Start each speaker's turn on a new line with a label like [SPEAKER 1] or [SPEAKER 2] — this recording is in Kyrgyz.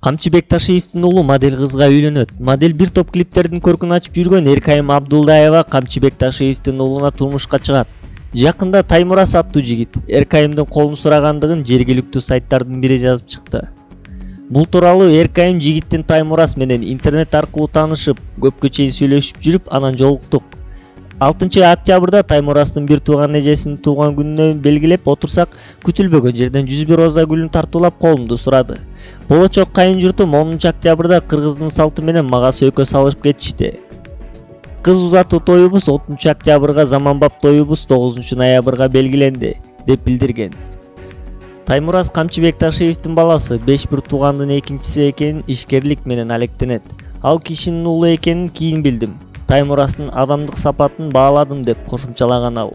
[SPEAKER 1] Камчыбек Ташиевдин уулу модель кызга үйлөнөт. Модель бир топ клиптердин көркүн ачып жүргөн Эркайым Абдулдаева Камчыбек Ташиевдин уулуна турмушка чыгат. Жакында Таймураз аттуу жигит Эркайымдын колун сурагандыгын жергиликтүү сайттардын бири жазып чыкты. Бул тууралуу Эркайым жигиттин Таймураз менен интернет аркылуу таанышып, көпкө чейин сүйлөшүп жүрүп, анан жолуктук. 6-октябрда Таймураздын бир тууган эжесинин туулган күнүнө белгилеп отурсак, күтүлбөгөн жерден 101 роза гүлүн тартуулап колумду сурады. Болочок кайын журтум 10-октябрда кыргыздын салты менен мага сөйкө салып кетишти. Кыз узатуу тоюбуз 30-октябрга, заманбап тоюбуз 9-ноябрга белгиленди, деп билдирген. Таймураз Камчыбек Ташиевдин баласы 5 туугандын экинчиси экенин ишкерлик менен алектенет. Ал кишинин уулу экенин кийин билдим. Таймураздын адамдык сапатын бааладым, деп кошумчалаган ал.